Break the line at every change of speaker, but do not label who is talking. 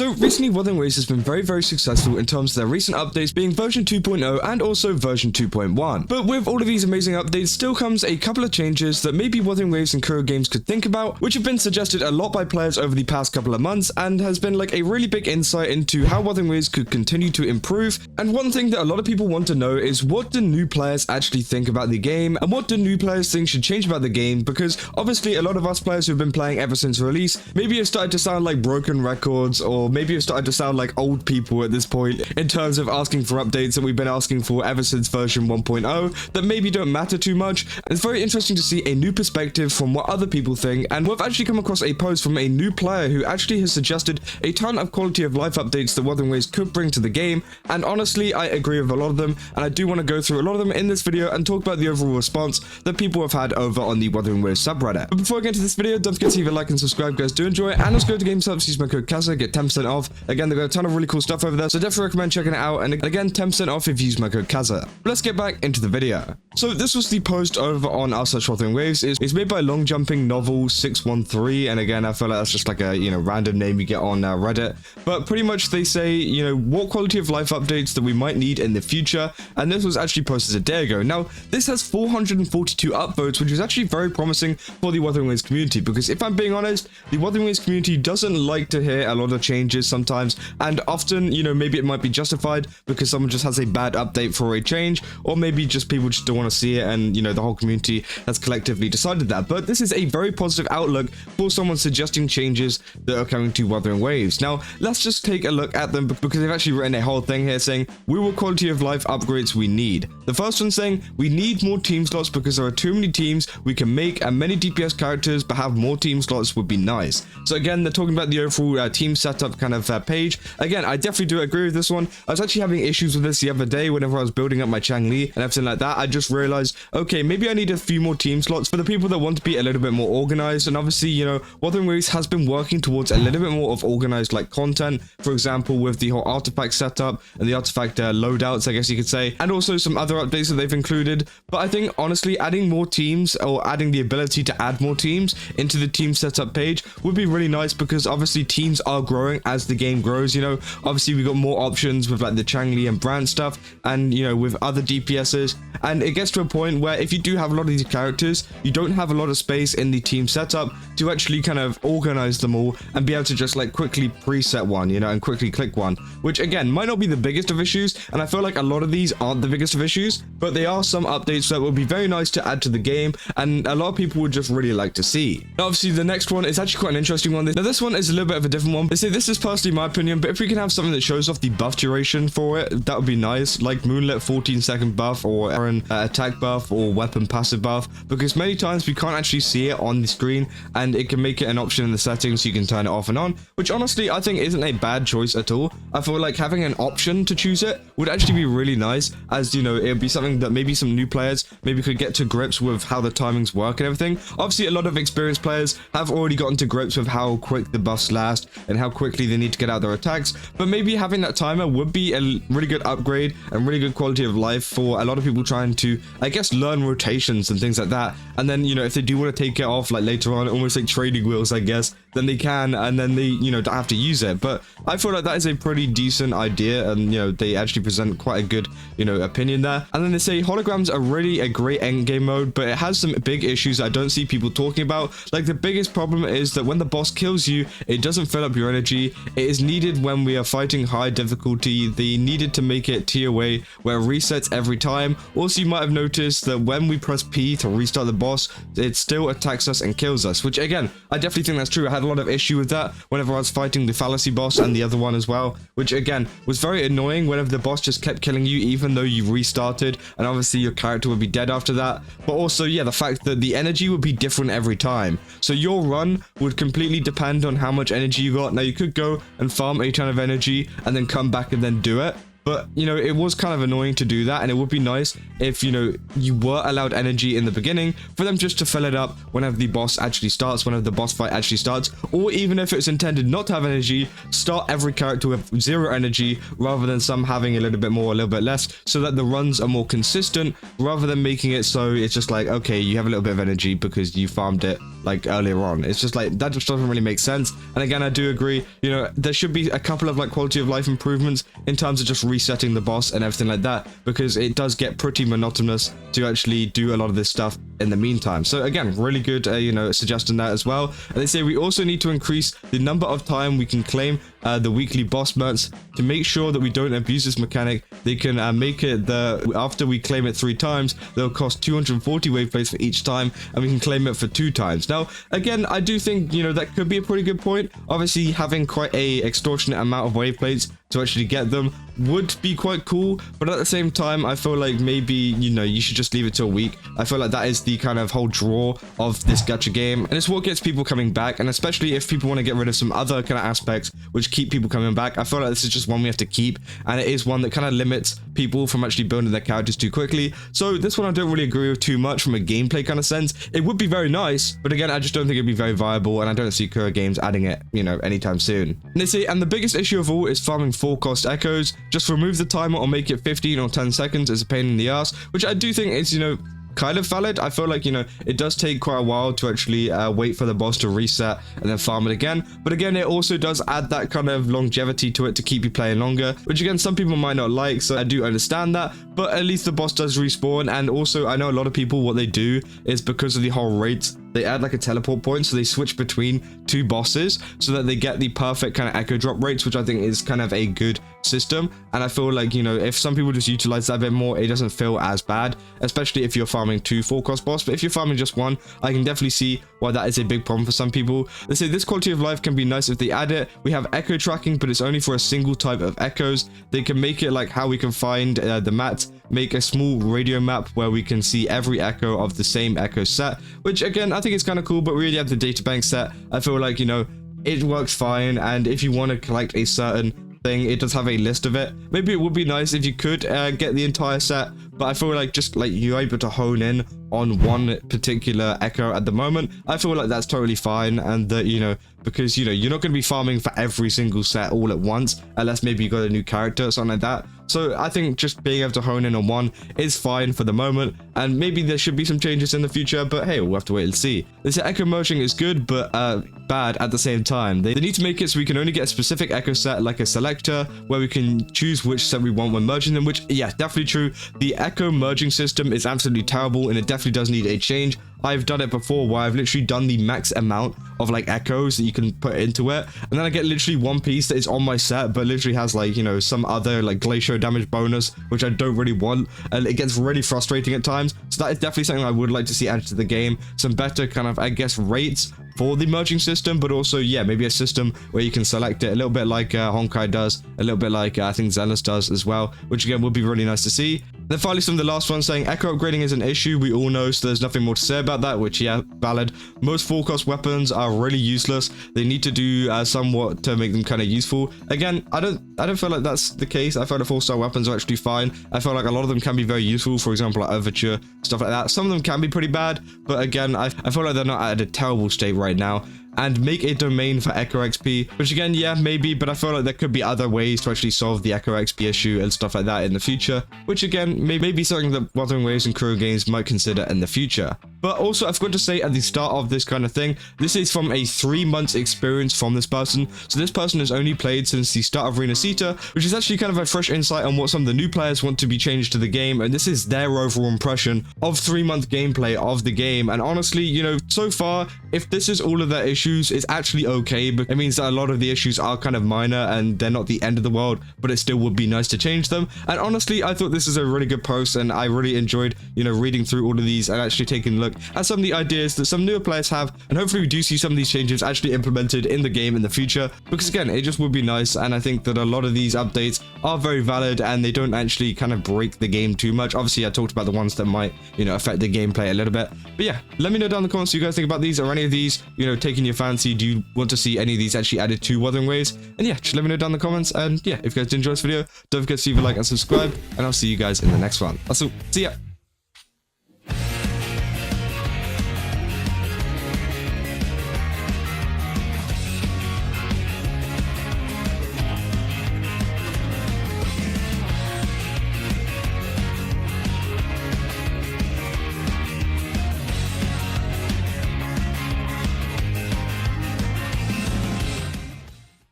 So recently Wuthering Waves has been very successful in terms of their recent updates being version 2.0 and also version 2.1. But with all of these amazing updates still comes a couple of changes that maybe Wuthering Waves and Kuro Games could think about, which have been suggested a lot by players over the past couple of months and has been like a really big insight into how Wuthering Waves could continue to improve. And one thing that a lot of people want to know is, what do new players actually think about the game, and what do new players think should change about the game? Because obviously a lot of us players who've been playing ever since release maybe have started to sound like broken records, or maybe have started to sound like old people at this point in terms of asking for updates that we've been asking for ever since version 1.0 that maybe don't matter too much. And it's very interesting to see a new perspective from what other people think, and we've actually come across a post from a new player who actually has suggested a ton of quality of life updates that Wuthering Waves could bring to the game, and honestly I agree with a lot of them, and I do want to go through a lot of them in this video and talk about the overall response that people have had over on the Wuthering Waves subreddit. But before I get into this video, don't forget to leave a like and subscribe, guys do enjoy it, and also go to GameStop, use my code KAZA, get 10% off. Again, they've got a ton of really cool stuff over there, so definitely recommend checking it out, and again 10% off if you use my code KAZA. But let's get back into the video. So this was the post over on our search Wuthering Waves. It's made by Long Jumping Novel 613, and again I feel like that's just like a random name you get on Reddit, but pretty much they say what quality of life updates that we might need in the future, and this was actually posted a day ago. Now this has 442 upvotes, which is actually very promising for the Wuthering Waves community, because if I'm being honest, the Wuthering Waves community doesn't like to hear a lot of changes sometimes, and often maybe it might be justified because someone just has a bad update for a change, or maybe just people just don't want to see it, and the whole community has collectively decided that. But this is a very positive outlook for someone suggesting changes that are coming to Wuthering Waves. Now let's just take a look at them, because they've actually written a whole thing here saying WuWa quality of life upgrades we need. The first one saying we need more team slots because there are too many teams we can make and many DPS characters, but have more team slots would be nice. So again, they're talking about the overall team setup kind of page. Again, I definitely do agree with this one. I was actually having issues with this the other day whenever I was building up my Changli and everything like that. I just realized, okay, maybe I need a few more team slots for the people that want to be a little bit more organized. And obviously, Wuthering Waves has been working towards a little bit more of organized like content, for example with the whole artifact setup and the artifact loadouts, I guess you could say, and also some other updates that they've included. But I think honestly adding more teams, or adding the ability to add more teams into the team setup page would be really nice, because obviously teams are growing as the game grows. Obviously we got more options with like the Changli and brant stuff, and with other DPSs, and it gets to a point where if you do have a lot of these characters, you don't have a lot of space in the team setup to actually kind of organize them all and be able to just like quickly preset one, and quickly click one, which again might not be the biggest of issues, and I feel like a lot of these aren't the biggest of issues, but they are some updates that would be very nice to add to the game, and a lot of people would just really like to see. Now, obviously the next one is actually quite an interesting one. Now this one is a little bit of a different one. They say this is personally my opinion, but if we can have something that shows off the buff duration for it, that would be nice, like Moonlit 14-second buff, or Aaron attack buff, or weapon passive buff, because many times we can't actually see it on the screen, and it can make it an option in the settings so you can turn it off and on, which honestly I think isn't a bad choice at all. I feel like having an option to choose it would actually be really nice, as it would be something that maybe some new players maybe could get to grips with how the timings work and everything. Obviously a lot of experienced players have already gotten to grips with how quick the buffs last and how quickly they need to get out their attacks, but maybe having that timer would be a really good upgrade and really good quality of life for a lot of people trying to, I guess, learn rotations and things like that. And then if they do want to take it off like later on, almost like trading wheels I guess, then they can, and then they don't have to use it. But I feel like that is a pretty decent idea, and they actually present quite a good opinion there. And then they say holograms are really a great endgame mode, but it has some big issues I don't see people talking about. Like the biggest problem is that when the boss kills you, it doesn't fill up your energy. It is needed when we are fighting high difficulty. They needed to make it tier way where it resets every time. Also, you might have noticed that when we press P to restart the boss, it still attacks us and kills us, which again I definitely think that's true. I had a lot of issue with that whenever I was fighting the fallacy boss and the other one as well, which again was very annoying whenever the boss just kept killing you even though you restarted, and obviously your character would be dead after that. But also, yeah, the fact that the energy would be different every time, so your run would completely depend on how much energy you got. Now you could go and farm a ton of energy and then come back and then do it, but you know, it was kind of annoying to do that, and it would be nice if, you know, you were allowed energy in the beginning for them just to fill it up whenever the boss actually starts, whenever the boss fight actually starts, or even if it's intended not to have energy, start every character with 0 energy rather than some having a little bit more, a little bit less, so that the runs are more consistent rather than making it so it's just like, okay, you have a little bit of energy because you farmed it like earlier on. It's just like, that just doesn't really make sense. And again, I do agree, you know, there should be a couple of like quality of life improvements in terms of just resetting the boss and everything like that, because it does get pretty monotonous to actually do a lot of this stuff in the meantime. So again, really good, you know, suggesting that as well. And they say we also need to increase the number of time we can claim the weekly boss merts to make sure that we don't abuse this mechanic. They can make it after we claim it 3 times, they'll cost 240 wave plates for each time, and we can claim it for 2 times. Now, again, I do think, you know, that could be a pretty good point. Obviously, having quite a extortionate amount of wave plates to actually get them would be quite cool, but at the same time, I feel like maybe, you know, you should just leave it till a week. I feel like that is the kind of whole draw of this gacha game, and it's what gets people coming back. And especially if people want to get rid of some other kind of aspects which keep people coming back, I feel like this is just one we have to keep, and it is one that kind of limits people from actually building their characters too quickly. So this one I don't really agree with too much from a gameplay kind of sense. It would be very nice, but again, I just don't think it'd be very viable, and I don't see Kura Games adding it, you know, anytime soon. And they say, and the biggest issue of all is farming full cost echoes. Just remove the timer or make it 15 or 10 seconds is a pain in the ass, which I do think is, you know, kind of valid. I feel like, you know, it does take quite a while to actually wait for the boss to reset and then farm it again. But again, it also does add that kind of longevity to it to keep you playing longer, which again, some people might not like, so I do understand that. But at least the boss does respawn. And also, I know a lot of people, what they do is because of the whole rates, they add like a teleport point, so they switch between 2 bosses so that they get the perfect kind of echo drop rates, which I think is kind of a good system. And I feel like, you know, if some people just utilize that a bit more, it doesn't feel as bad, especially if you're farming 2 full cost boss. But if you're farming just 1, I can definitely see why that is a big problem for some people. They say this quality of life can be nice if they add it. We have echo tracking, but it's only for a single type of echoes. They can make it like how we can find the mats, make a small radio map where we can see every echo of the same echo set, which again, I think it's kind of cool, but we already have the data bank set. I feel like, you know, it works fine, and if you want to collect a certain thing, it does have a list of it. Maybe it would be nice if you could get the entire set, but I feel like just like you're able to hone in on one particular echo at the moment, I feel like that's totally fine. And that, you know, because, you know, you're not going to be farming for every single set all at once, unless maybe you got a new character or something like that. So I think just being able to hone in on one is fine for the moment, and maybe there should be some changes in the future, but hey, we'll have to wait and see. They say echo merging is good, but bad at the same time. They need to make it so we can only get a specific echo set, like a selector, where we can choose which set we want when merging them, which, yeah, definitely true. The echo merging system is absolutely terrible, and it definitely does need a change. I've done it before where I've literally done the max amount of like echoes that you can put into it, and then I get literally one piece that is on my set but literally has like, you know, some other like glacier damage bonus, which I don't really want, and it gets really frustrating at times. So that is definitely something I would like to see added to the game. Some better kind of, I guess, rates for the merging system, but also, yeah, maybe a system where you can select it a little bit like Honkai does, a little bit like I think Zealous does as well, which again would be really nice to see. Then finally, some of the last ones saying echo upgrading is an issue. We all know, so there's nothing more to say about that, which, yeah, valid. Most full cost weapons are really useless. They need to do somewhat to make them kind of useful. Again, I don't feel like that's the case. I feel like 4-star weapons are actually fine. I feel like a lot of them can be very useful. For example, like Overture, stuff like that. Some of them can be pretty bad, but again, I feel like they're not at a terrible state right now. And make a domain for Echo XP, which again, yeah, maybe, but I feel like there could be other ways to actually solve the Echo XP issue and stuff like that in the future, which again, may be something that Wuthering Waves and Kuro Games might consider in the future. But also, I forgot to say at the start of this kind of thing, this is from a 3 months experience from this person. So this person has only played since the start of Arena Sita, which is actually kind of a fresh insight on what some of the new players want to be changed to the game. And this is their overall impression of 3-month gameplay of the game. And honestly, you know, so far, if this is all of their issues, it's actually okay. But it means that a lot of the issues are kind of minor and they're not the end of the world, but it still would be nice to change them. And honestly, I thought this is a really good post, and I really enjoyed, you know, reading through all of these and actually taking a look at some of the ideas that some newer players have, and hopefully we do see some of these changes actually implemented in the game in the future, because again, it just would be nice. And I think that a lot of these updates are very valid and they don't actually kind of break the game too much. Obviously, I talked about the ones that might, you know, affect the gameplay a little bit, but yeah, let me know down in the comments what you guys think about these, or any of these, you know, taking your your fancy? Do you want to see any of these actually added to Wuthering Waves? And yeah, just let me know down in the comments. And yeah, if you guys did enjoy this video, don't forget to leave a like and subscribe, and I'll see you guys in the next one. Also, see ya.